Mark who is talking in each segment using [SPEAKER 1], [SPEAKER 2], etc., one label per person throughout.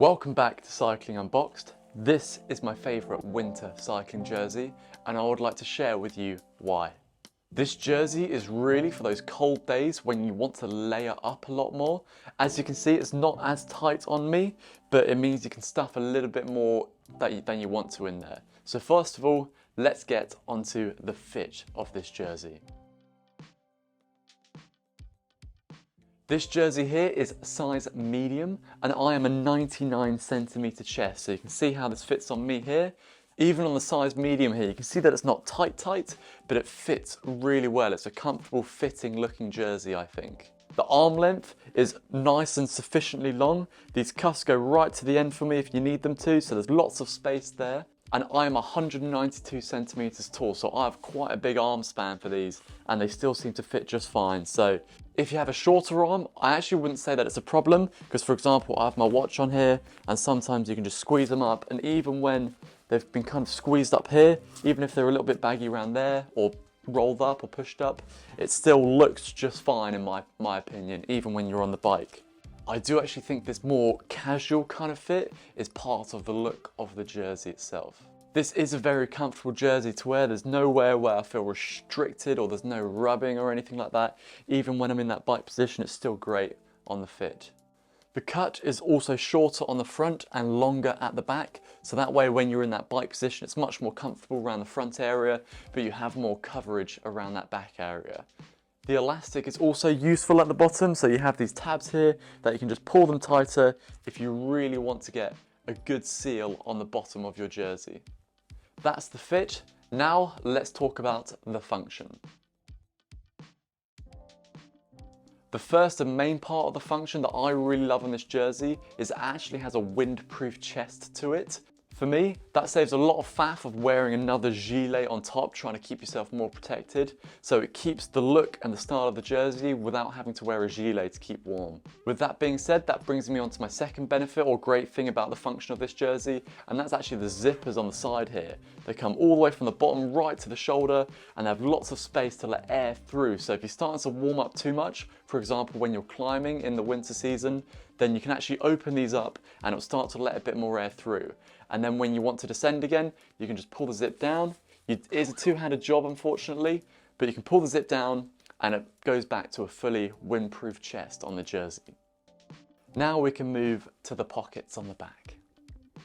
[SPEAKER 1] Welcome back to Cycling Unboxed. This is my favourite winter cycling jersey and I would like to share with you why. This jersey is really for those cold days when you want to layer up a lot more. As you can see, it's not as tight on me, but it means you can stuff a little bit more than you want to in there. So first of all, let's get onto the fit of this jersey. This jersey here is size medium and I am a 99cm chest, so you can see how this fits on me here. Even on the size medium here, you can see that it's not tight, but it fits really well. It's a comfortable fitting looking jersey, I think. The arm length is nice and sufficiently long. These cuffs go right to the end for me if you need them to, so there's lots of space there. And I am 192cm tall, so I have quite a big arm span for these, and they still seem to fit just fine. So if you have a shorter arm, I actually wouldn't say that it's a problem, because for example, I have my watch on here, and sometimes you can just squeeze them up, and even when they've been kind of squeezed up here, even if they're a little bit baggy around there, or rolled up or pushed up, it still looks just fine in my opinion, even when you're on the bike. I do actually think this more casual kind of fit is part of the look of the jersey itself. This is a very comfortable jersey to wear. There's nowhere where I feel restricted or there's no rubbing or anything like that. Even when I'm in that bike position, it's still great on the fit. The cut is also shorter on the front and longer at the back. So that way when you're in that bike position, it's much more comfortable around the front area, but you have more coverage around that back area. The elastic is also useful at the bottom, so you have these tabs here that you can just pull them tighter if you really want to get a good seal on the bottom of your jersey. That's the fit. Now let's talk about the function. The first and main part of the function that I really love on this jersey is it actually has a windproof chest to it. For me, that saves a lot of faff of wearing another gilet on top, trying to keep yourself more protected. So it keeps the look and the style of the jersey without having to wear a gilet to keep warm. With that being said, that brings me on to my second benefit or great thing about the function of this jersey, and that's actually the zippers on the side here. They come all the way from the bottom right to the shoulder and they have lots of space to let air through. So if you're starting to warm up too much, for example, when you're climbing in the winter season, then you can actually open these up and it'll start to let a bit more air through. And then when you want to descend again, you can just pull the zip down. It is a two-handed job, unfortunately, but you can pull the zip down and it goes back to a fully windproof chest on the jersey. Now we can move to the pockets on the back.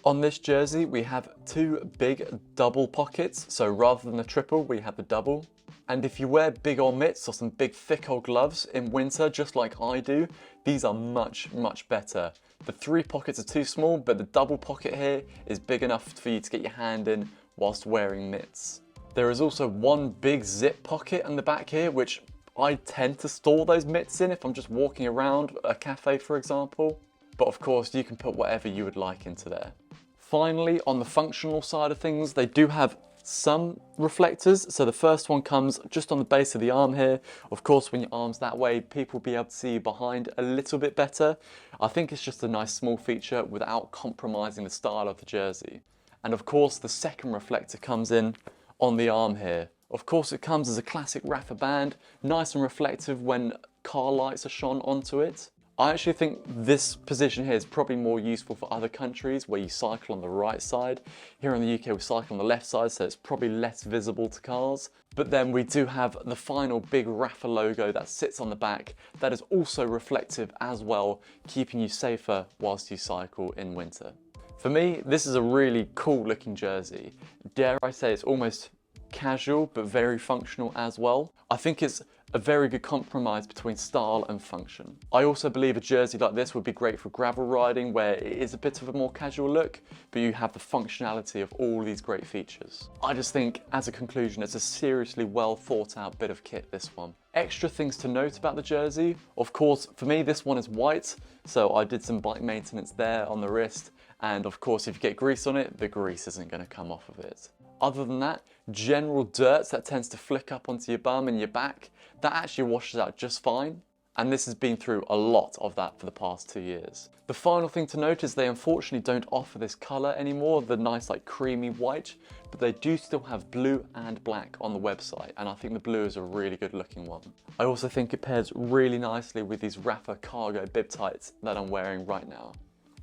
[SPEAKER 1] On this jersey, we have two big double pockets. So rather than the triple, we have the double. And if you wear big old mitts or some big thick old gloves in winter, just like I do, these are much better. The three pockets are too small, but the double pocket here is big enough for you to get your hand in whilst wearing mitts. There is also one big zip pocket in the back here, which I tend to store those mitts in if I'm just walking around a cafe, for example. But of course, you can put whatever you would like into there. Finally, on the functional side of things, they do have some reflectors. So the first one comes just on the base of the arm here. Of course, when your arm's that way, people will be able to see you behind a little bit better. I think it's just a nice small feature without compromising the style of the jersey. And of course, the second reflector comes in on the arm here. Of course, it comes as a classic Rapha band, nice and reflective when car lights are shone onto it. I actually think this position here is probably more useful for other countries where you cycle on the right side. Here in the UK we cycle on the left side, so it's probably less visible to cars. But then we do have the final big Rapha logo that sits on the back that is also reflective as well, keeping you safer whilst you cycle in winter. For me, this is a really cool looking jersey. Dare I say it's almost casual but very functional as well. I think it's a very good compromise between style and function. I also believe a jersey like this would be great for gravel riding where it is a bit of a more casual look, but you have the functionality of all these great features. I just think, as a conclusion, it's a seriously well thought out bit of kit, this one. Extra things to note about the jersey, of course, for me this one is white, so I did some bike maintenance there on the wrist, and of course if you get grease on it, the grease isn't going to come off of it. Other than that, general dirt that tends to flick up onto your bum and your back, that actually washes out just fine. And this has been through a lot of that for the past 2 years. The final thing to note is they unfortunately don't offer this color anymore, the nice like creamy white, but they do still have blue and black on the website, and I think the blue is a really good looking one. I also think it pairs really nicely with these Rapha cargo bib tights that I'm wearing right now.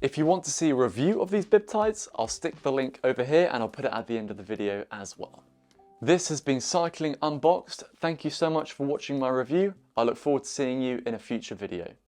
[SPEAKER 1] If you want to see a review of these bib tights, I'll stick the link over here and I'll put it at the end of the video as well. This has been Cycling Unboxed. Thank you so much for watching my review. I look forward to seeing you in a future video.